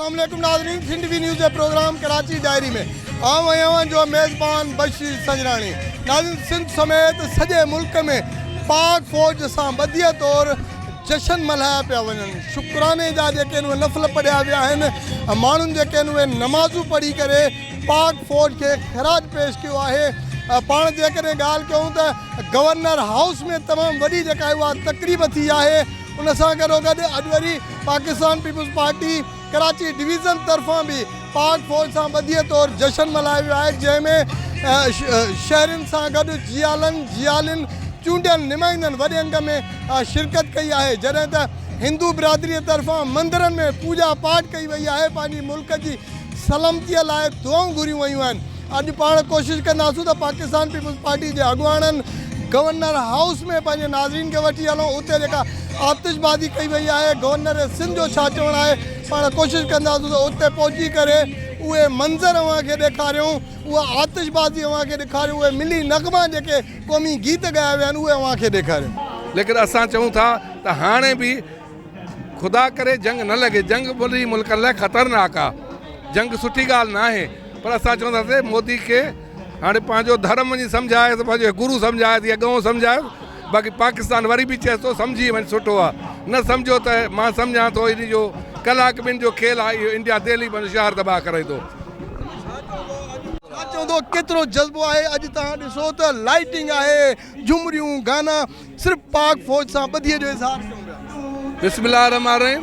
अस्सलाम वालेकुम नाज़रीन, सिंध टीवी न्यूज़ के प्रोग्राम कराची डायरी में आम आहियां जो मेज़बान बशीर संजरानी। नाज़रीन, सिंध समेत सॼे मुल्क में पाक फ़ौज सां बदियत और जशन मल्हाया पिया वञनि। शुक्राने जा जेके उहे नफ़ल पढ़िया विया आहिनि, माण्हुनि जेके उहे नमाज़ूं पढ़ी करे पाक फ़ौज के ख़राज पेश कियो आहे। पाण जेकॾहिं ॻाल्हि कयूं त गवर्नर हाउस में तमामु वॾी जेका आहे उहा तक़रीब थी आहे। उन सां गॾोगॾु अॼु वरी Pakistan peoples party Karachi division तरफ़ां बि पाक फ़ौज सां बदियत और जशन मल्हायो वियो आहे, जंहिंमें शहरनि सां गॾु जियालिन चूंडियल नुमाइंदनि वॾे अंग में शिरकत कई आहे। जॾहिं त हिंदू बिरादरीअ तरफ़ां मंदरनि में पूजा पाठ कई वई आहे, पंहिंजी मुल्क जी सलामतीअ लाइ दुआऊं घुरियूं वयूं आहिनि। अॼु पाण कोशिशि कंदासूं त पाकिस्तान पीपल्स पार्टी जे अॻुवाणनि गवर्नर हाउस में पंहिंजे नाज़रीन खे वठी हलूं। उते जेका आतिशबाज़ी कई वई आहे, गवर्नर सिंध जो छा चवणु आहे, पाण कोशिशि कंदासूं त उते पहुची करे उहे मंज़र अव्हांखे ॾेखारियूं, उहा आतिशबाज़ी अव्हांखे ॾेखारियूं, उहे मिली नगमा जेके क़ौमी गीत ॻाया विया आहिनि उहे अव्हांखे ॾेखारियूं। लेकिन असां चऊं था त हाणे बि ख़ुदा करे जंग न लॻे। जंग ॿुड़ी मुल्कनि लाइ ख़तरनाक आहे, जंग सुठी ॻाल्हि न आहे। पर असां चवंदासीं मोदी खे हाणे पंहिंजो धर्म वञी सम्झाए, पंहिंजो गुरू सम्झाए या गऊं सम्झाए। बाक़ी पाकिस्तान वरी बि चए थो सम्झी वञ सुठो आहे, न सम्झो त मां सम्झां थो इन जो कलाक ॿिनि जो खेल आहे इहो। इंडिया दिल्ली शहर तबाह करे थो। छा चवंदो केतिरो जज़्बो आहे? अॼु तव्हां ॾिसो त लाइटिंग आहे, झुमरियूं गाना, सिर्फ़ु पाक फ़ौज सां ॿधीअ जो इज़हार कयूं पिया। बिस्मिल्लाह रहमान रहीम।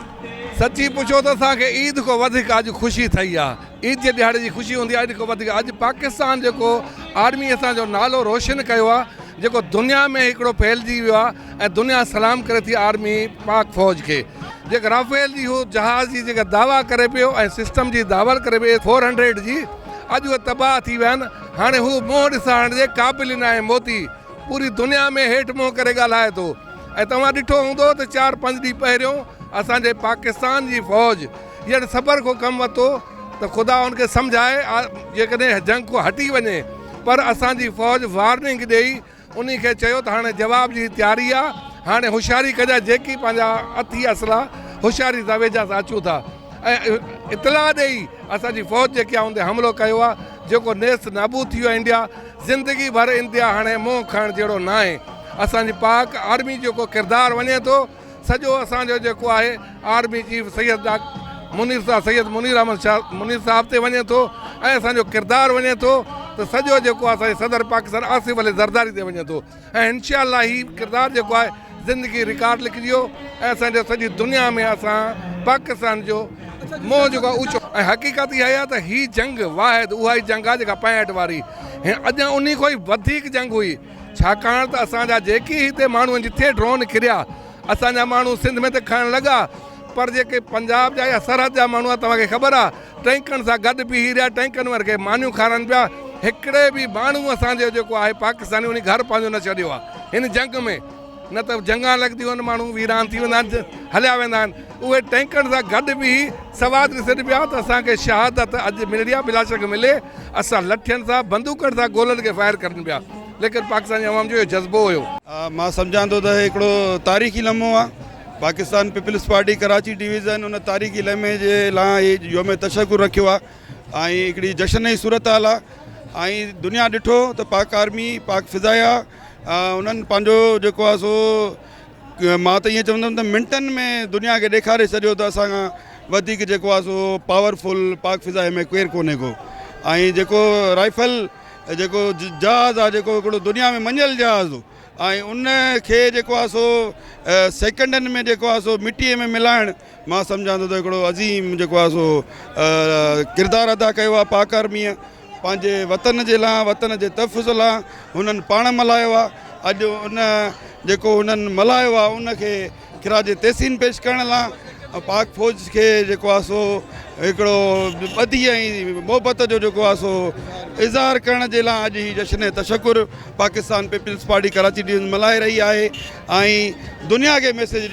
सची पुछो त असांखे ईद खां वधीक अॼु ख़ुशी ठही आहे। ईद जे ॾियारे जी ख़ुशी हूंदी आहे, इन खां वधीक अॼु पाकिस्तान जेको आर्मी असांजो नालो रोशन कयो आहे, जेको दुनिया में हिकिड़ो फैलिजी वियो आहे ऐं दुनिया सलाम करे थी आर्मी पाक फ़ौज खे। जेका राफेल जी हो जहाज़ जी जेका दावा करे पियो ऐं सिस्टम जी दावा करे पियो 400 जी, अॼु उहे तबाह थी विया आहिनि। हाणे हू मुंहुं ॾिसण जे क़ाबिल न आहे। मोदी पूरी दुनिया में हेठि मुंहुं करे ॻाल्हाए थो। ऐं तव्हां ॾिठो हूंदो त 4-5 ॾींहं पहिरियों असांजे पाकिस्तान जी फ़ौज हींअर सबर खां कमु वरितो त ख़ुदा हुनखे सम्झाए जेकॾहिं जंग खां हटी वञे। पर असांजी फ़ौज वार्निंग ॾेई उन खे चयो त हाणे जवाब जी तयारी आहे, हाणे होशियारी कजाए, जेकी पंहिंजा अथी असला होशियारी सां वेझा सां अचूं था। ऐं इतलाह ॾेई असांजी फ़ौज जेकी आहे उन ते हमिलो कयो आहे, जेको नेस्त नाबूद थी वियो आहे इंडिया। ज़िंदगी भर इंडिया हाणे मुंहुं खणण जहिड़ो न आहे। असांजी पाक आर्मी जेको किरदारु वञे थो, सॼो असांजो जेको आहे आर्मी चीफ सैयद मुनीर अहमद शाह मुनीर साहब ते वञे थो ऐं असांजो किरदारु वञे थो त सॼो जेको आहे असांजे सदर पाकिस्तान आसिफ अली ज़रदारी ते वञे थो। ऐं इंशाअल्लाह ही किरदारु जेको आहे ज़िंदगी रिकॉर्ड लिखी वियो ऐं असांजो सॼी दुनिया में असां पाकिस्तान जो मोह जेको आहे ऊचो। ऐं हक़ीक़त इहा आहे त हीअ जंग वाहिद उहा ई जंग आहे जेका 65 वारी अञा उन खां ई वधीक जंग हुई। छाकाणि त असांजा जेके हिते माण्हू जिथे ड्रोन किरिया, असांजा माण्हू सिंध में त खणण लॻा, पर जेके पंजाब जा या सरहद जा माण्हू आहे, तव्हांखे ख़बर आहे, टैंकनि सां गॾु बीही रहिया, टैंकनि वारे खे मानियूं खाराइनि पिया। हिकिड़े बि माण्हू असांजो जेको आहे पाकिस्तानी उन घर पंहिंजो न छॾियो आहे हिन जंग में। न त जंगा लॻंदियूं आहिनि, माण्हू वीरान थी वेंदा आहिनि, हलिया वेंदा आहिनि। उहे टैंकनि सां गॾु बि सवाद ॾिसनि पिया त असांखे शहादत अॼु मिलंदी आहे, बिला शक मिले। असां लठियुनि सां बंदूकनि सां गोलनि खे फायर करनि पिया, लेकिन पाकिस्तानी अवाम जो इहो जज़्बो हुयो। मां सम्झां थो त हिकिड़ो तारीख़ी लम्हो आहे। Pakistan peoples party Karachi division उन तारीख़ी लम्हे जे लाइ योम तशक्कुर रखियो आहे ऐं हिकिड़ी जशन जी सूरत हाल आहे। ऐं दुनिया ॾिठो त पाक आर्मी पाक फ़िज़ाया उन्हनि पंहिंजो जेको आहे सो मां त ईअं चवंदुमि त मिंटनि में दुनिया खे ॾेखारे छॾियो त असां खां वधीक जेको आहे सो पावरफुल पाक फ़िज़ाए में केरु कोन्हे को। ऐं जेको राइफल जेको जहाज़ आहे, जेको हिकिड़ो दुनिया में मञियल जहाज़ हो, ऐं उन खे जेको आहे सो सेकेंडनि में जेको आहे सो मिटीअ में मिलाइणु, मां सम्झां थो त हिकिड़ो अज़ीम जेको आहे सो किरदारु अदा कयो आहे पाक आर्मीअ। पंहिंजे वतन जे लाइ, वतन जे तहफ़ुज़ लाइ हुननि पाण मल्हायो आहे। अॼु उन जेको हुननि मल्हायो आहे उनखे ख़िराज तहसीन पेश करण लाइ पाक फ़ौज खे जेको आहे सो हिकिड़ो ॿधी ऐं मोहबत जो जेको आहे सो इज़हार करण जे लाइ अॼु ही जशन तशक्कुर Pakistan peoples party Karachi division मल्हाए रही आहे ऐं दुनिया खे मैसेज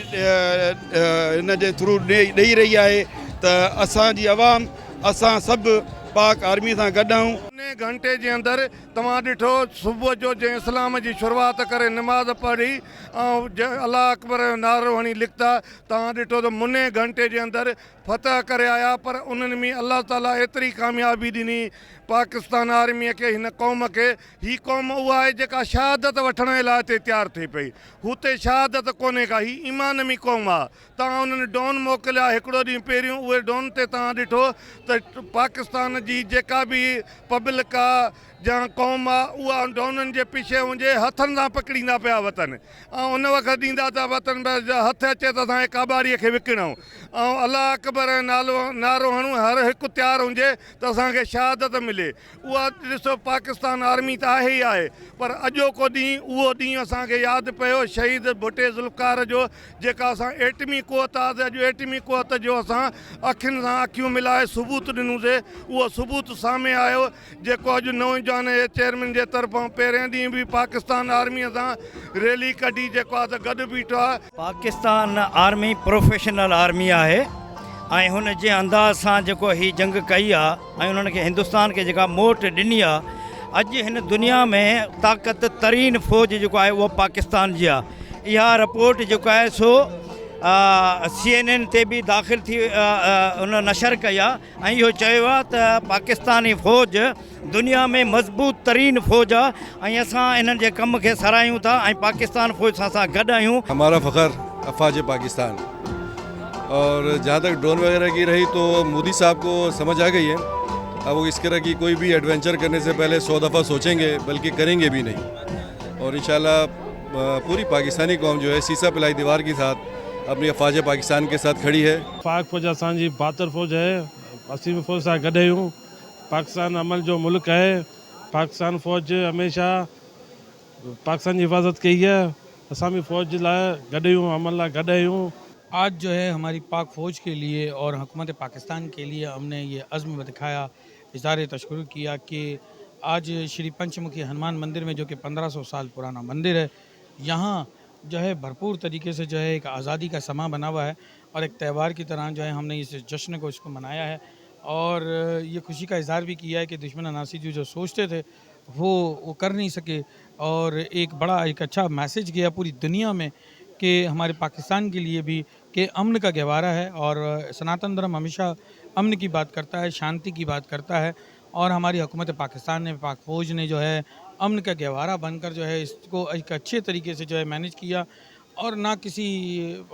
इन जे थ्रू ॾेई रही आहे त असांजी आवाम, असां सभु पाक आर्मी सां गॾु आहियूं। घंटे जे अंदरि तव्हां ॾिठो सुबुह जो जंहिं इस्लाम जी शुरूआति करे निमाज़ पढ़ी ऐं अलाह अकबर जो नारो हणी लिखता, तव्हां ॾिठो त मुने घंटे जे अंदरि फतह करे आया, पर उन्हनि में अलाह ताला एतिरी कामयाबी ॾिनी पाकिस्तान आर्मीअ खे, हिन क़ौम खे। हीअ क़ौम उहा आहे जेका शहादत वठण जे लाइ हिते तयारु थिए पई। हुते शहादत कोन्हे का, हीअ ईमानमी क़ौम आहे। तव्हां उन्हनि डॉन मोकिलिया हिकिड़ो ॾींहुं पहिरियों, उहे डॉन ते तव्हां ॾिठो त पाकिस्तान जी जेका बि पब्लिक आहे या क़ौम आहे, उहा डॉननि जे पीछे हुजे हथनि सां पकड़ींदा पिया वतन, ऐं उन वक़्तु ॾींदा था वतन, हथ अचे त असांजे काबारीअ खे विकिणूं ऐं अलाह अकबर जो नारो हणूं, हर हिकु तयारु हुजे त असांखे शहादत मिले। उहा ॾिसो पाकिस्तान आर्मी त आहे ई आहे, पर अॼोको ॾींहुं उहो ॾींहुं असांखे यादि पियो शहीद भुटे ज़ुल्फ़कार जो, जेका असां एटमी क़ुवत आहे, अॼु एटमी क़ुवत जो असां अखियुनि सां अखियूं मिलाए सबूत ॾिनोसीं। उहो सबूत साम्हूं आयो जेको अॼु नौजवान चेयरमैन जे तरफ़ां पहिरियों ॾींहुं बि पाकिस्तान आर्मीअ सां रैली कढी, जेको आहे त गॾु बीठो आहे। पाकिस्तान आर्मी प्रोफेशनल आर्मी आहे ऐं हुन जे अंदाज़ सां जेको हीअ जंग कई आहे ऐं उन्हनि खे हिंदुस्तान खे जेका मोट ॾिनी आहे, अॼु हिन दुनिया में ताक़त तरीन फ़ौज जेको आहे उहो पाकिस्तान जी आहे। इहा रिपोर्ट जेको आहे सो CNN ते बि दाख़िल थी उन नशर कई आहे ऐं इहो चयो आहे त पाकिस्तानी फ़ौज दुनिया में मज़बूत तरीन फ़ौज आहे ऐं असां इन्हनि जे कम खे सराहियूं था ऐं पाकिस्तान फ़ौज सां असां गॾु आहियूं। हमारा फ़ख्र अफ़वाज पाकिस्तान। और जहाँ तक ड्रोन वगैरह की रही तो मोदी साहब को समझ आ गई है, अब वो इस तरह की कोई भी एडवेंचर करने से पहले 100 दफ़ा सोचेंगे, बल्कि करेंगे भी नहीं। और इंशाल्लाह पूरी पाकिस्तानी कौम जो है सीसा पिलाई दीवार के साथ अपनी अफ़वाज पाकिस्तान के साथ खड़ी है। पाक फ़ौज असांजी बहादुर फ़ौज है, असीं बि फ़ौज सां गॾु आहियूं। पाकिस्तान अमल जो मुल्क है, पाकिस्तान फ़ौज हमेशा पाकिस्तान जी हिफ़ाज़त कई है, असां भी फ़ौज जे लाइ गॾु आहियूं, अमल लाइ गॾु आहियूं। आज जो है हमारी पाक फ़ौज के लिए और हुकूमत पाकिस्तान के लिए हमने ये अज़्म दिखाया, इज़हार तशक्कुर किया कि आज श्री पंचमुखी हनुमान मंदिर में, जो कि 1500 साल पुराना मंदिर है, यहाँ जो है भरपूर तरीके से जो है एक आज़ादी का समा बना हुआ है और एक त्यौहार की तरह जो है हमने इस जश्न को इसको मनाया है। और ये खुशी का इज़हार भी किया है कि दुश्मन नासिर जो सोचते थे वो कर नहीं सके, और एक बड़ा एक अच्छा मैसेज गया पूरी दुनिया में कि हमारे पाकिस्तान के लिए भी कि अमन का गहवारा है और सनातन धर्म हमेशा अमन की बात करता है, शांति की बात करता है। और हमारी हुकूमत पाकिस्तान ने, पाक फ़ौज ने जो है अमन का गहवारा बनकर जो है इसको एक अच्छे तरीके से जो है मैनेज किया और ना किसी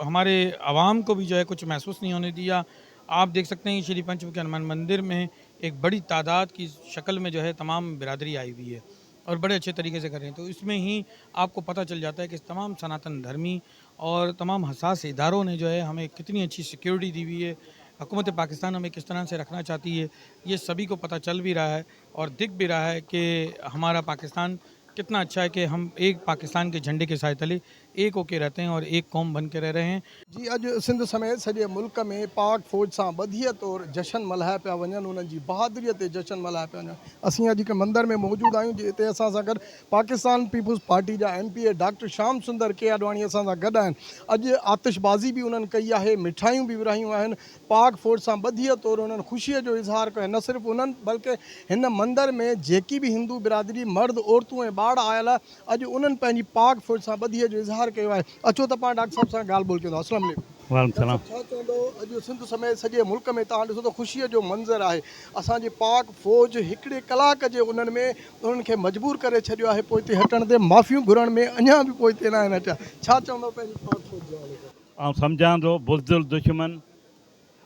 हमारे आवाम को भी जो है कुछ महसूस नहीं होने दिया। आप देख सकते हैं श्री पंचमुखी हनुमान मंदिर में एक बड़ी तादाद की शक्ल में जो है तमाम बिरादरी आई हुई है और बड़े अच्छे तरीके से कर रहे हैं। तो इसमें ही आपको पता चल जाता है कि तमाम सनातन धर्मी और तमाम हसास इदारों ने जो है हमें कितनी अच्छी सिक्योरिटी दी हुई है, हुकूमत पाकिस्तान हमें किस तरह से रखना चाहती है, ये सभी को पता चल भी रहा है और दिख भी रहा है कि हमारा पाकिस्तान कितना अच्छा है कि हम एक पाकिस्तान के झंडे के साए तले एक होके रहते हैं और एक कौम बन के रह रहे हैं। जी अॼु सिंध समेत सॼे मुल्क में पाक फ़ौज सां ॿधीअ तौरु जशन मल्हाया पिया वञनि, उन्हनि जी बहादुरीअ ते जशन मल्हाया पिया वञनि। असीं अॼु हिकु मंदर में मौजूदु आहियूं जिते असां सां गॾु पाकिस्तान पीपुल्स पार्टी जा MP डॉक्टर श्याम सुंदर के आडवाणी असां सां गॾु आहिनि। अॼु आतिशबाज़ी बि उन्हनि कई आहे, मिठाइयूं बि विरायूं आहिनि। पाक फ़ौज सां ॿधीअ तौरु उन्हनि ख़ुशीअ जो इज़हार कयो। न सिर्फ़ु उन्हनि बल्कि हिन मंदर में जेकी बि हिंदू बिरादरी मर्द औरतूं ऐं ॿार आयल आहे, अॼु उन्हनि पंहिंजी पाक फ़ौज सां ॿधीअ जो इज़हार कयो आहे। अचो त पाण डॉक्टर साहब सां ॻाल्हि ॿोल कंदो। अस्सलाम वालेकुम। छा चवंदो अॼु सिंध समेत सॼे मुल्क में तव्हां ॾिसो त ख़ुशीअ जो मंज़र आहे, असांजी पाक फ़ौज हिकिड़े कलाक जे उन्हनि में उन्हनि खे मजबूर करे छॾियो आहे पोइ हिते हटण ते, माफ़ियूं घुरण में अञा बि पोइ हिते न आहिनि हटिया। छा चवंदो पंहिंजी पाक फ़ौज जे हवाले सां? ऐं सम्झां थो बुज़दिल दुश्मन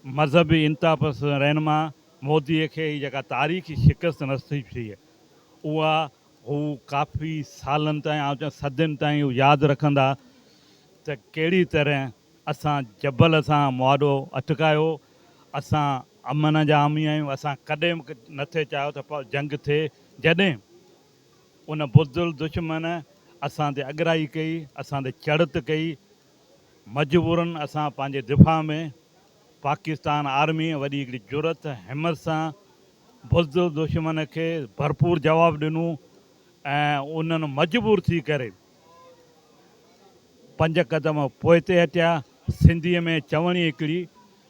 मज़हबी इंतापस रहनुमा मोदीअ खे ही जेका तारीख़ी शिकस्त नसीब थी आहे, उहा हू काफ़ी सालनि ताईं सदियुनि ताईं हू यादि रखंदा त कहिड़ी तरह असां जबल सां मुआदो अटकायो। असां अमन जा हामी आहियूं, असां कॾहिं न थिए चाहियो त जंग थिए। जॾहिं उन बुज़दिल दुश्मन असां ते अॻराई कई, असां ते चढ़त कई, मजबूरन असां पंहिंजे दिफ़ा में पाकिस्तान आर्मी वॾी हिकिड़ी जुरत हिमत सां बुज़दिल दुश्मन खे भरपूर जवाबु ॾिनो ऐं उन्हनि मजबूर थी करे 5 कदम पोइ ते हटिया। सिंधीअ में चवणी हिकिड़ी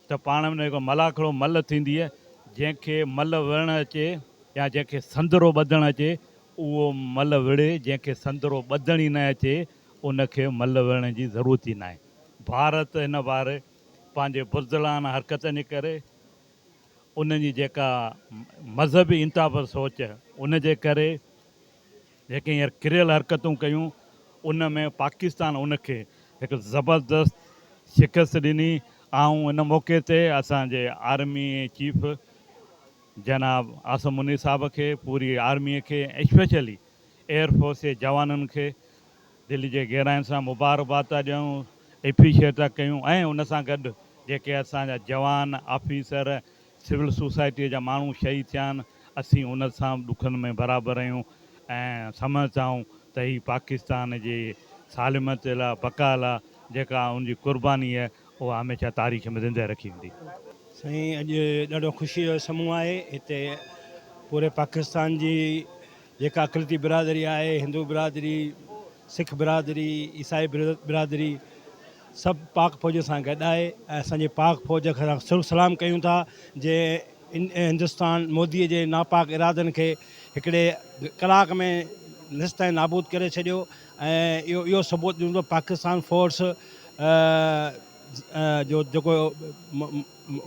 त पाण में हिकु मलाखड़ो मल थींदी आहे, जंहिंखे मल विढ़णु अचे या जंहिंखे संदरो ॿधणु अचे उहो मल विड़े जंहिंखे संतरो ॿधण ई न अचे उनखे मल विड़ण जी ज़रूरत ई न आहे। भारत हिन बार पंहिंजे बुज़दिलाना हरकतनि जे करे उनजी जेका मज़हबी इंताब सोच उन जे करे जेके हींअर किरियल हरकतूं कयूं उन में पाकिस्तान उनखे हिकु ज़बरदस्त शिकस्त ॾिनी। ऐं इन मौक़े ते असांजे आर्मी चीफ जनाब आसम मुनी साहब खे, पूरी आर्मीअ खे, स्पेशली एयरफोर्स जे जवाननि खे दिल्ली जे गहराइनि सां मुबारकबाद था ॾियूं, एप्रिशिएट था कयूं। ऐं उन सां गॾु जेके असांजा जवान ऑफिसर सिविल सोसाइटीअ जा माण्हू शहीद थिया आहिनि, असीं उन सां ॾुखनि में बराबरि आहियूं ऐं सम्झंदा आहियूं त ही पाकिस्तान जे सालिमत लाइ बका लाइ जेका उनजी कुर्बानी आहे उहा हमेशह तारीख़ में ज़िंदह रखी वेंदी। साईं, अॼु ॾाढो ख़ुशी जो समूह आहे हिते। पूरे पाकिस्तान जी जेका अक़लियती बिरादरी आहे, हिंदू बिरादरी, सिख बिरादरी, ईसाई बिरादरी, सभु पाक फ़ौज सां गॾु आहे ऐं असांजी पाक फ़ौज खां सुर सलाम कयूं था जे हिंदुस्तान मोदीअ जे नापाक इरादनि खे हिकिड़े कलाक में निस्त ऐं नाबूद करे छॾियो। ऐं इहो सबूत ॾींदो पाकिस्तान फोर्स जो जेको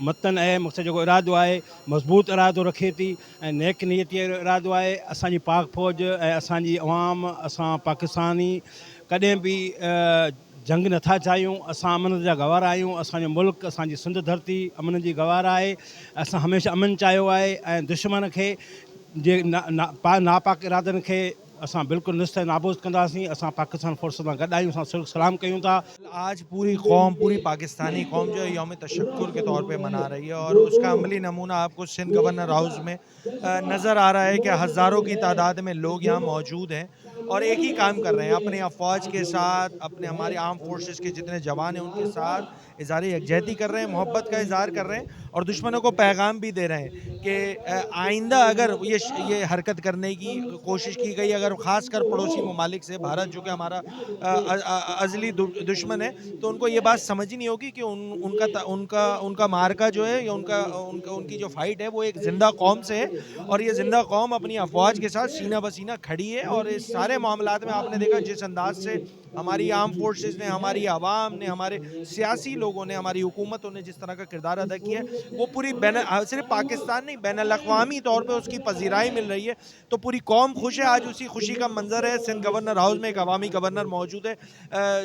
मतन आहे, मूंसां जेको इरादो आहे मज़बूत इरादो रखे थी ऐं नेक नियतीअ जो इरादो आहे। असांजी पाक फ़ौज ऐं असांजी अवाम, असां पाकिस्तानी कॾहिं बि जंग नथा चाहियूं। असां अमन जा गवार आहियूं। असांजो मुल्क, असांजी सिंध धरती अमन जी गवार आहे। असां हमेशह अमन चाहियो आहे ऐं दुश्मन खे जे नापाक इरादनि खे असां बिल्कुलु निस्त नाबूद कंदासीं। असां पाकिस्तान फोर्स सां गॾु आहियूं, असां सुर सलाम कयूं था। आज पूरी कौम, पूरी पाकिस्तानी कौम जो है यौम तशक्कुर के तौर पे मना रही है और उसका अमली नमूना आपको सिंध गवर्नर हाउस में नज़र आ रहा है कि हज़ारों की तादाद में लोग यहाँ मौजूद हैं और एक ही काम कर रहे हैं, अपने अफवाज के साथ, अपने हमारे आर्म फोर्सेस के जितने जवान हैं उनके साथ इज़हार यकजहती कर रहे हैं, मोहब्बत का इज़हार कर रहे हैं और दुश्मनों को पैगाम भी दे रहे हैं कि आइंदा अगर ये हरकत करने की कोशिश की गई, अगर ख़ासकर पड़ोसी ममालिक से, भारत जो कि हमारा अज़ली दुश्मन है, तो उनको ये बात समझ ही नहीं होगी कि उनका मार्का जो है या उनकी जो फ़ाइट है वो एक ज़िंदा कौम से है और ये ज़िंदा कौम अपनी अफवाज के साथ सीना बसीना खड़ी है। और इस सारे मामलात में आपने देखा जिस अंदाज से हमारी आर्म फोर्सेस ने, हमारी आवाम ने, हमारे सियासी लोगों ने, हमारी हुकूमतों ने जिस तरह का किरदार अदा किया है वो पूरी सिर्फ पाकिस्तान नहीं, बैनुल-अक़वामी तौर पे उसकी पजीराई मिल रही है। तो पूरी कौम खुश है। आज उसी खुशी का मंजर है। सिंध गवर्नर हाउस में एक अवामी गवर्नर मौजूद है,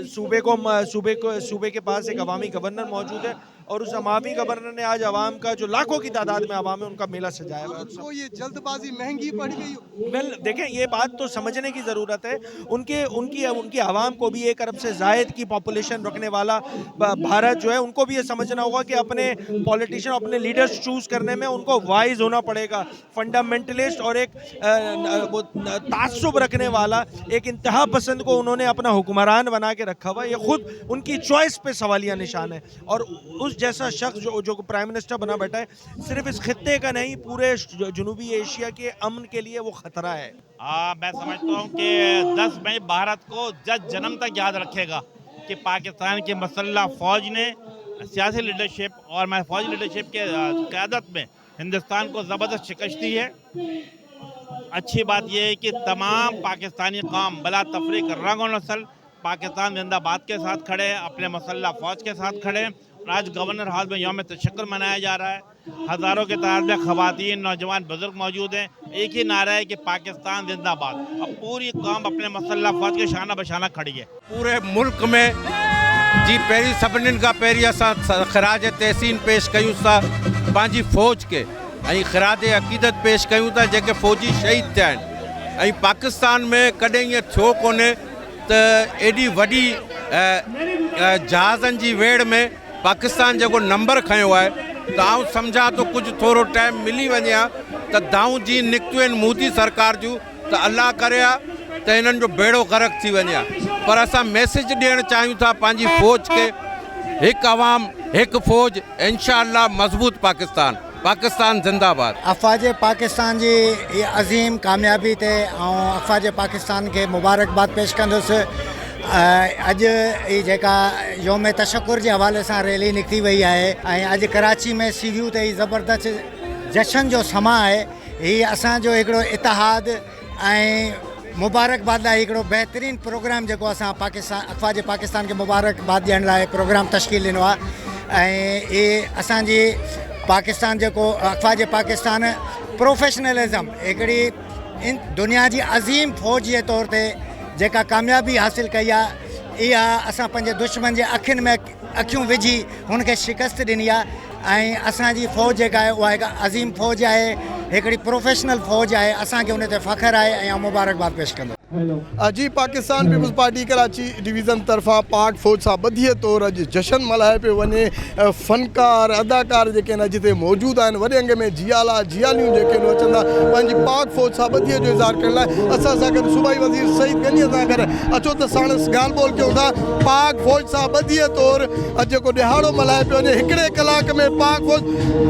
सूबे के पास एक अवामी गवर्नर मौजूद है और उस अवामी गवर्नर ने आज अवाम का जो लाखों की तादाद में अवाम है उनका मेला सजाया हुआ है। तो ये जल्दबाजी महंगी पड़ गई। वेल देखें, ये बात तो समझने की ज़रूरत है। उनकी आवाम को भी 1 अरब से ज़ायद की पॉपुलेशन रखने वाला भारत जो है, उनको भी ये समझना होगा कि अपने पॉलिटिशियन, अपने लीडर्स चूज़ करने में उनको वाइज होना पड़ेगा। फंडामेंटलिस्ट और एक तासुब रखने वाला एक इंतहा पसंद को उन्होंने अपना हुक्मरान बना के रखा हुआ। ये खुद उनकी चॉइस पे सवालिया निशान है और उस जैसा शख्स जो प्राइम मिनिस्टर बना बैठा है, सिर्फ इस खित्ते का नहीं, पूरे जनूबी एशिया के अमन के लिए वो खतरा है। मैं समझता हूँ कि 10 मई भारत को जज जन्म तक याद रखेगा कि पाकिस्तान की मसल्ला फ़ौज ने सियासी लीडरशिप और मैं फ़ौजी लीडरशिप के क़यादत में हिंदुस्तान को ज़बरदस्त शिकस्त दी है। अच्छी बात यह है कि तमाम पाकिस्तानी कौम बला तफरीक रंग और नस्ल पाकिस्तान जिंदाबाद के साथ खड़े हैं, अपने मसल्ला फ़ौज के साथ खड़े हैं। आज गवर्नर हाउस में यौम तशक्कुर मनाया जा रहा है। हज़ारों की तादाद में ख़वातीन, नौजवान, बुजुर्ग मौजूद हैं। एक ही नारा है कि पाकिस्तान जिंदाबाद। अब पूरी कौम अपने मसल्ला फ़ौज के शाना बशाना खड़ी है। पूरे मुल्क में जी पहिरीं सभिनीनि खां पहिरीं असां ख़िराज तहसीन पेश कयूं था पंहिंजी फ़ौज के ऐं ख़िराज अक़ीदत पेश कयूं था जेके फ़ौजी शहीद थिया आहिनि। ऐं पाकिस्तान में कॾहिं ईअं थियो कोन्हे त एॾी वॾी जहाज़नि जी वेड़ में पाकिस्तान जेको नंबर खयो आहे त आउं सम्झां थो कुझु थोरो टाइम मिली वञे हा त दाऊं जी निकितियूं आहिनि मोदी सरकार जूं त अल्लाह करे हा त हिननि जो बेड़ो ग़रक़ थी वञे हा। पर असां मैसेज ॾियणु चाहियूं था पंहिंजी फ़ौज खे, हिकु अवाम हिकु फ़ौज, इंशाअल्लाह मज़बूत पाकिस्तान। पाकिस्तान जिंदाबाद। अफ़वाज पाकिस्तान जी अज़ीम कामयाबी ते अफ़वाज पाकिस्तान के मुबारकबाद पेश कंदुसि। अॼु ही जेका योम तशक्कुर जे हवाले सां रैली निकिती वई आहे ऐं अॼु कराची में सीवियूं ते ज़बरदस्त जशन जो समा आहे। ही असांजो हिकिड़ो इतिहाद ऐं मुबारकबाद लाइ हिकिड़ो बहितरीनु प्रोग्राम जेको असां पाकिस्तान अफ़वाज पाकिस्तान खे मुबारकबाद ॾियण लाइ प्रोग्राम तश्कील ॾिनो आहे। ऐं इहे असांजी पाकिस्तान जेको अफ़वाज पाकिस्तान प्रोफेशनलिज़म हिकिड़ी दुनिया जी अज़ीम फ़ौज जे तौर ते जेका कामयाबी हासिलु कई आहे, इहा असां पंहिंजे दुश्मन जे अखियुनि में अखियूं विझी हुनखे शिकस्त ॾिनी आहे। ऐं असांजी फ़ौज जेका आहे उहा हिकु अज़ीम फ़ौज आहे, हिकिड़ी प्रोफेशनल फ़ौज आहे। असांखे उन ते फ़ख़्रु आहे ऐं मुबारकबाद पेश कंदो। जी Pakistan peoples party Karachi division तरफ़ां पाक फ़ौज सां ॿधीअ तौरु अॼु जशन मल्हाए पियो वञे। फ़नकार अदाकार जेके आहिनि अॼु हिते मौजूदु आहिनि, वॾे अंग में जियाला जियालियूं जेके आहिनि अचंदा पंहिंजी पाक फ़ौज सां ॿधीअ जो इज़हार करण लाइ। असां सां गॾु सूबाई वज़ीर सईद गनीअ सां गॾु अचो त साणसि ॻाल्हि ॿोल कयूं था। पाक फ़ौज सां ॿधीअ तौरु अॼु जेको ॾिहाड़ो मल्हाए पियो वञे, हिकिड़े कलाक में पाक फ़ौज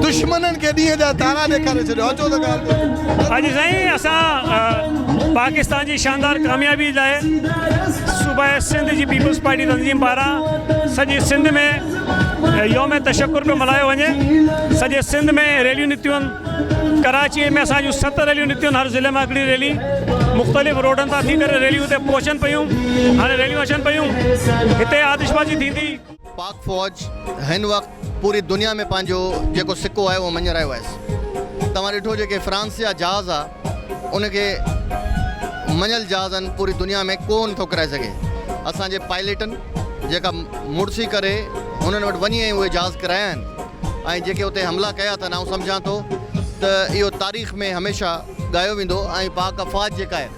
दुश्मननि खे ॾींहं जा तारा ॾेखारे छॾियो। अचो त ॻाल्हि ॿोल। अॼु साईं असां पाकिस्तान जी शानदार कामयाबी लाइ सूबा सिंध जी पीपल्स पार्टी तंज़ीम पारां सॼे सिंध में योम तशक्कुर पियो मल्हायो वञे। सॼे सिंध में रैलियूं निकितियूं आहिनि। कराची में असां जूं 7 रैलियूं निकितियूं आहिनि। हर ज़िले मां हिकिड़ी रैली मुख़्तलिफ़ रोडनि तां थी करे रैलियूं हिते पहुचनि पियूं। हाणे रैलियूं अचनि पियूं, हिते आतिशबाज़ी थींदी। पाक फ़ौज हिन वक़्तु पूरी दुनिया में पंहिंजो जेको सिक्को आहे उहो मञ रहियो आहे। तव्हां ॾिठो जेके फ्रांस जा जहाज़ आहे उनखे मञल जहाज़नि पूरी दुनिया में कोन थो कराए सघे। असांजे पायलटनि जेका मुड़सी करे हुननि वटि वञी ऐं उहे जहाज़ कराया आहिनि ऐं जेके उते हमला कया अथनि, आउं सम्झां थो त इहो तारीख़ में हमेशह ॻायो वेंदो। ऐं पाक अफ़वाज जेका आहे,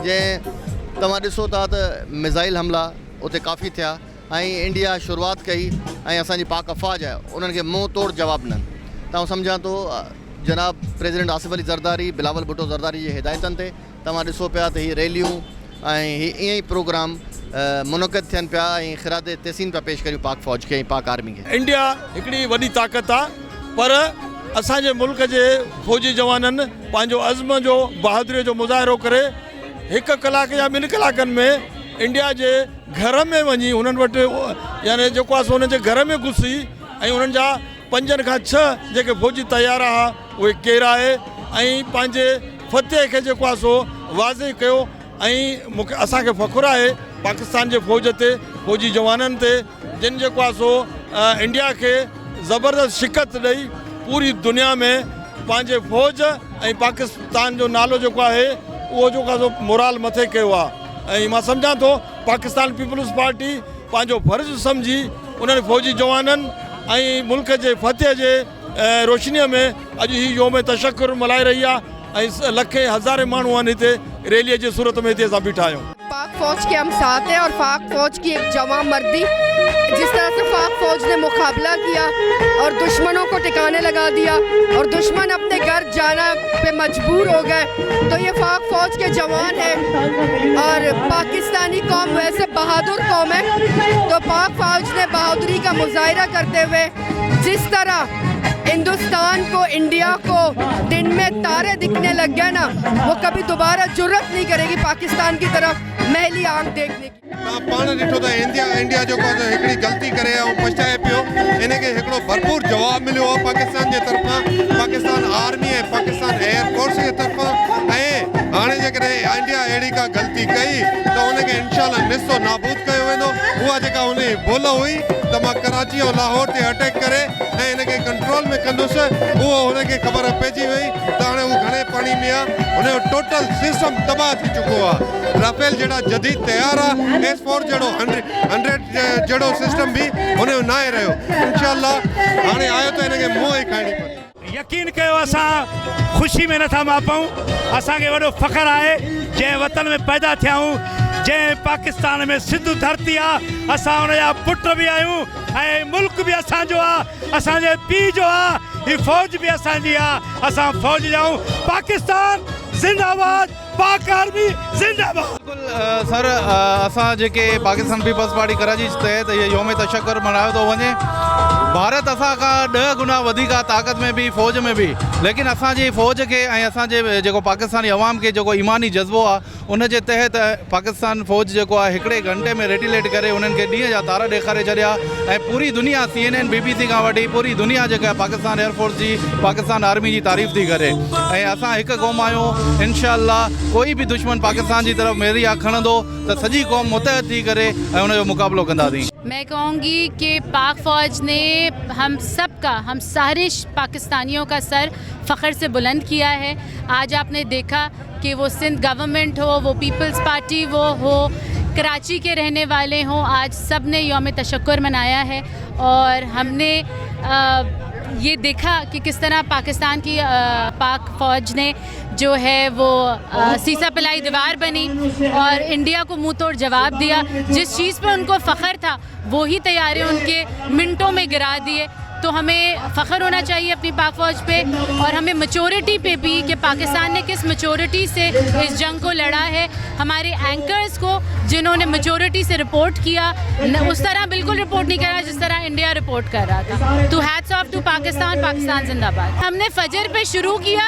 जंहिं तव्हां ॾिसो था त मिज़ाइल हमला उते काफ़ी थिया ऐं इंडिया शुरूआति कई ऐं असांजी पाक अफ़वाज आहे उन्हनि खे मुंहुं तोड़ जवाबु ॾिननि। त आउं सम्झां थो जनाब प्रेसिडेंट आसिफ अली ज़रदारी, बिलावल भुट्टो ज़रदारी जी हिदायतनि ते तव्हां ॾिसो पिया त हीअ रैलियूं ऐं ईअं ई प्रोग्राम मुनक़िद थियनि पिया ऐं ख़िराद तहसीन पिया पेश करियूं पाक फ़ौज खे ऐं पाक आर्मी खे। इंडिया हिकिड़ी वॾी ताक़त आहे, पर असांजे मुल्क जे फ़ौजी जवाननि पंहिंजो अज़्म जो बहादुरीअ जो मुज़ाहिरो करे 1 कलाक या 2 कलाकनि में इंडिया जे घर में वञी उन्हनि वटि यानी जेको आहे सो हुननि जे घर में घुसी ऐं उन्हनि जा 5 खां 6 जेके फ़ौजी तयारा हुआ उहे केरु आहे ऐं पंहिंजे फतेह खे जेको आहे सो वाज़े कयो। ऐं मूंखे असांखे फ़ख़ुरु आहे पाकिस्तान जे फ़ौज ते, फ़ौजी जवाननि ते, जिन जेको आहे सो इंडिया खे ज़बरदस्त शिकस्त ॾेई पूरी दुनिया में पंहिंजे फ़ौज ऐं पाकिस्तान जो नालो जेको आहे उहो जेको आहे सो मोराल मथे कयो आहे। ऐं मां सम्झां थो पाकिस्तान पीपल्स पार्टी पंहिंजो फ़र्ज़ु सम्झी उन्हनि फ़ौजी जवाननि ऐं मुल्क जे फतेह जे रोशनीअ में अॼु ही योम तशक्कुर मल्हाए रही आहे ऐं लखे हज़ारे माण्हू आहिनि हिते रैलीअ जे सूरत में हिते असां बीठा आहियूं। पाक फ़ौज के हम साथ हैं और पाक फ़ौज की एक जवां मर्दी, जिस तरह से पाक फ़ौज ने मुकाबला किया और दुश्मनों को टिकाने लगा दिया और दुश्मन अपने घर जाना पे मजबूर हो गए, तो ये पाक फ़ौज के जवान हैं। और पाकिस्तानी कौम वैसे बहादुर कौम है, तो पाक फ़ौज ने बहादुरी का मुजाहिरा करते हुए जिस तरह हिंदुस्तान को, इंडिया को दिन में तारे दिखने लग गए ना, वो कभी दोबारा जुर्रत नहीं करेगी पाकिस्तान की तरफ मैली आंख देखने की। पाण ॾिठो त इंडिया जेको आहे हिकिड़ी ग़लती करे ऐं पछताए पियो, इनखे हिकिड़ो भरपूर जवाबु मिलियो आहे पाकिस्तान जे तरफ़ां, पाकिस्तान आर्मी ऐं पाकिस्तान एयरफोर्स जे तरफ़ां। ऐं हाणे जेकॾहिं इंडिया अहिड़ी का ग़लती कई त उनखे इंशाअल्लाह निस्तो नाबूद कयो वेंदो। उहा जेका उनजी भुल हुई त मां कराची ऐं लाहौर ते अटैक करे ऐं इनखे कंट्रोल में कंदुसि, उहो हुनखे ख़बर पइजी वई त हाणे हू घणे पाणी में आहे। हुनजो टोटल सिस्टम तबाह थी चुको आहे। राफेल जहिड़ा जदीद तयारु आहे, S4 जहिड़ो 100 जहिड़ो सिस्टम बि हुनजो न आहे रहियो। इंशाअल्लाह हाणे आयो त हिनखे मुंहुं ई खाइणी पवंदी। यकीन कयो असां ख़ुशी में नथा मापूं। असांखे वॾो फ़ख़्रु आहे जंहिं वतन में पैदा थिया आहियूं, जंहिं पाकिस्तान में सिंधु धरती आहे, असां हुनजा पुट बि आहियूं ऐं मुल्क बि असांजो आहे, असांजे पीउ जो आहे, हीअ फ़ौज बि असांजी आहे। असां फ़ौज जा आहियूं। पाकिस्तान ज़िंदाबाद, पाक आर्मी ज़िंदाबाद। सर असां जेके पाकिस्तान पीपल्स पार्टी कराची तहत ये योम तशक्कुर मल्हायो थो वञे, भारत असां खां 10 गुना वधीक आहे ताक़त में भी, फ़ौज में भी, लेकिन असांजी फ़ौज के ऐं असांजे जेको पाकिस्तानी अवाम के जेको ईमानी जज़्बो आहे उन जे तहत पाकिस्तान फ़ौज जेको आहे हिकिड़े घंटे में रेटिलेट करे उन्हनि खे ॾींहं जा तारा ॾेखारे छॾिया ऐं पूरी दुनिया CNN BBC खां वठी पूरी दुनिया जेका आहे पाकिस्तान एयरफोर्स जी, पाकिस्तान आर्मी जी तारीफ़ थी करे ऐं असां हिकु क़ौम आहियूं। इंशाअल्लाह कोई भी दुश्मन पाकिस्तान जी तरफ मेरिया खणंदो त सॼी क़ौम मुतहद थी करे ऐं उनजो मुक़ाबिलो कंदासीं। मैं कहूँगी कि पाक फ़ौज ने हम सब का, हम सारे पाकिस्तानियों का सर फ़ख्र से बुलंद किया है। आज आपने देखा कि वो सिंध गवर्नमेंट हो, वो पीपल्स पार्टी वो हो, कराची के रहने वाले हों, आज सब ने यौम तशक्कुर मनाया है और हमने ये देखा कि किस तरह पाकिस्तान की पाक फ़ौज ने जो है वो सीसा पिलाई दीवार बनी और इंडिया को मुंह तोड़ जवाब दिया। जिस चीज़ पे उनको फ़ख्र था वही तैयारे उनके मिनटों में गिरा दिए। तो हमें फ़ख्र होना चाहिए अपनी पाक फ़ौज पे और हमें मैच्योरिटी पे भी कि पाकिस्तान ने किस मैच्योरिटी से इस जंग को लड़ा है। हमारे एंकर्स को जिन्होंने मैच्योरिटी से रिपोर्ट किया उस तरह बिल्कुल रिपोर्ट नहीं करा जिस तरह इंडिया रिपोर्ट कर रहा था। तो hats off to Pakistan, Pakistan जिंदाबाद। हमने फजर पे शुरू किया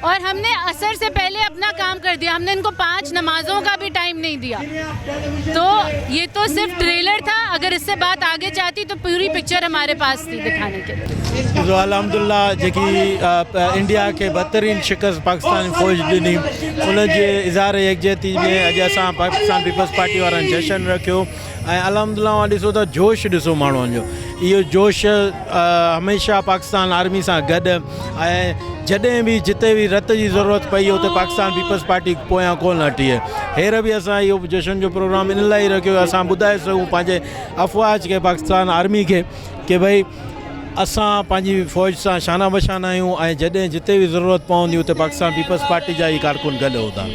और हमने असर से पहले अपना काम कर दिया। हमने इनको 5 नमाज़ों का भी टाइम नहीं दिया। तो ये तो सिर्फ ट्रेलर था, अगर इससे बात आगे चाहती तो पूरी पिक्चर हमारे पास थी दिखाने के लिए। जो अल्हम्दुलिल्लाह जेकी इंडिया के बदतरीन शिकस्त पाकिस्तानी फ़ौज ॾिनी उन जे इज़हार यकजहती में अॼु असां पाकिस्तान पीपल्स पार्टी वारनि जश्न रखियो ऐं अल्हम्दुलिल्लाह ॾिसो त जोश ॾिसो माण्हुनि जो, इहो जोश हमेशह पाकिस्तान आर्मी सां गॾु ऐं जॾहिं बि जिते भी रत जी ज़रूरत पई उते पाकिस्तान पीपल्स पार्टी पोयां कोन हटी है। हेर भी असां इहो जश्न जो प्रोग्राम इन लाइ रखियो असां ॿुधाए सघूं पंहिंजे अफ़वाज के पाकिस्तान आर्मी के कि भई असां पंहिंजी फ़ौज सां शाना बशाना आहियूं ऐं जॾहिं जिते भी ज़रूरत पवंदी उते पाकिस्तान पीपल्स पार्टी जा ई कारकुन गॾु होता।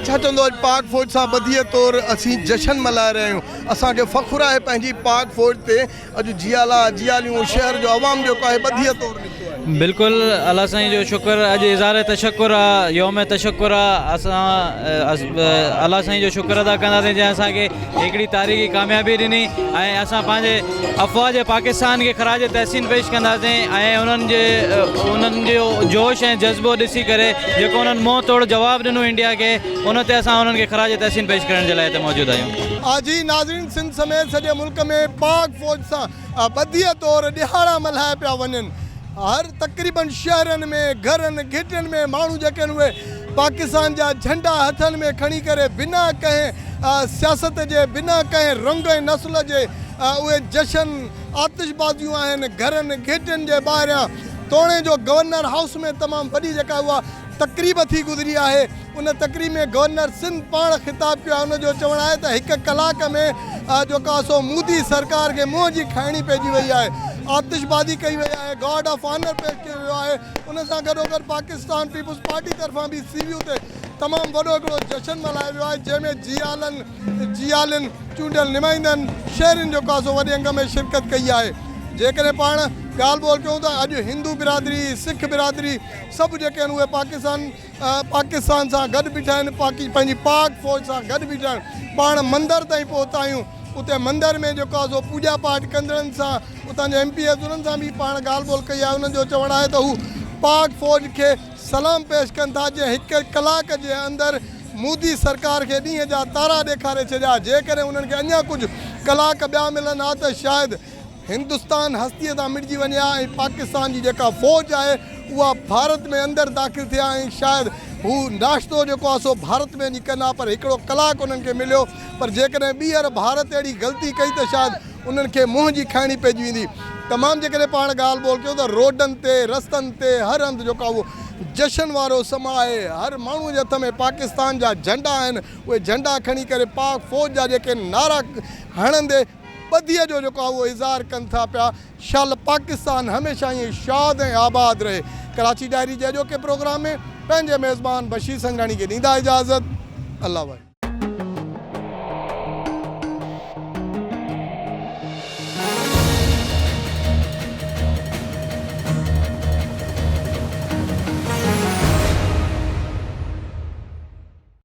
छा चवंदो अॼु पाक फ़ौज सां बदिय तौरु असीं जश्न मल्हाए रहिया आहियूं, असांखे फ़ख्रु आहे पंहिंजी पाक फ़ौज ते। अॼु जियालियूं शहर जो आवाम जेको आहे बदिय तौरु निकितो आहे। बिल्कुल अल्लाह साईं जो शुक्र, अॼु इज़हार तशक्कुर आहे, यौम तशक्कुर आहे। असां अल्लाह साईं जो शुक्र अदा कंदासीं जंहिं असांखे हिकिड़ी तारीख़ी कामयाबी ॾिनी ऐं असां पंहिंजे अफ़वाज पाकिस्तान खे ख़राज तहसीन पेश कंदासीं ऐं उन्हनि जो जोश ऐं जज़्बो ॾिसी करे जेको उन्हनि मुंहुं तोड़ जवाबु ॾिनो इंडिया खे उन ते असां उन्हनि खे ख़राज तहसीन पेश करण जे लाइ हिते मौजूदु आहियूं। आज ही नाज़रीन सिंध समेत सॼे मुल्क में पाक फ़ौज सां बदिय तौरु ॾिहाड़ा मल्हाए पिया वञनि। हर तक़रीबन शहरनि में, घरनि घिटियुनि में माण्हू जेके आहिनि उहे पाकिस्तान जा झंडा हथनि में खणी करे बिना कंहिं सियासत जे, बिना कंहिं रंग ऐं नस्ल जे उहे जश्न आतिशबाज़ियूं आहिनि। घरनि घिटियुनि जे ॿाहिरियां तोड़े जो गवर्नर हाउस में तमामु वॾी जेका उहा तक़रीब थी गुज़री आहे। उन तक़रीब में गवर्नर सिंध पाण ख़िताब कयो आहे। उनजो चवणु आहे त 1 कलाक में जेका सो मोदी सरकार खे मुंहं जी खाइणी पइजी वई आहे, आतिशबाज़ी कई वई आहे, गॉड ऑफ ऑनर पेश कयो वियो आहे। उन सां गॾोगॾु पाकिस्तान पीपल्स पार्टी तरफ़ां बि सीवियूं ते तमामु वॾो हिकिड़ो जश्न मल्हायो वियो आहे जंहिंमें जियालनि चूंडियल नुमाइंदनि शहरनि जेको आहे सो वॾे अंग में शिरकत कई आहे। जेकॾहिं पाण ॻाल्हि ॿोल कयूं त अॼु हिंदू बिरादरी, सिख बिरादरी सभु जेके आहिनि उहे पाकिस्तान सां गॾु बीठा आहिनि, पंहिंजी पाक फ़ौज सां गॾु बीठा आहिनि। पाण मंदर ताईं पहुता आहियूं, उते मंदर में जेको आहे सो पूॼा पाठ कंदड़नि सां, उतां जे MPs उन्हनि सां बि पाण ॻाल्हि ॿोल कई आहे। उन्हनि जो चवणु आहे त हू पाक फ़ौज खे सलाम पेश कनि था जे 1 कलाक जे अंदरि मोदी सरकार खे ॾींहं जा तारा ॾेखारे छॾिया। जेकॾहिं उन्हनि खे अञा कुझु कलाक ॿिया मिलनि हा त शायदि हिंदुस्तान हस्तीअ तां मिटिजी वञे हा ऐं पाकिस्तान जी जेका फ़ौज आहे उहा भारत में अंदरि दाख़िल थिया ऐं शायदि हू नाश्तो जेको आहे सो भारत में वञी कंदा। पर हिकिड़ो कलाक उन्हनि खे मिलियो, पर जेकॾहिं ॿीहर भारत अहिड़ी ग़लती कई त शायदि उन्हनि खे मुंहं जी खाइणी पइजी वेंदी। तमामु जेकॾहिं पाण ॻाल्हि ॿोल कयूं त रोडनि ते, रस्तनि ते हर हंधि जेको आहे उहो जश्न वारो समा आहे। हर माण्हू जे हथ में पाकिस्तान जा झंडा आहिनि, उहे झंडा खणी करे पाक फ़ौज जा जेके नारा हणंदे बदीअ जो जेको आहे उहो इज़हार कनि था पिया। शाल पाकिस्तान हमेशह ईअं शाद ऐं आबाद रहे। कराची डायरी जे अॼोके प्रोग्राम में पंहिंजे मेज़बान बशीर संघाणी खे ॾींदा इजाज़त। अल्लाह।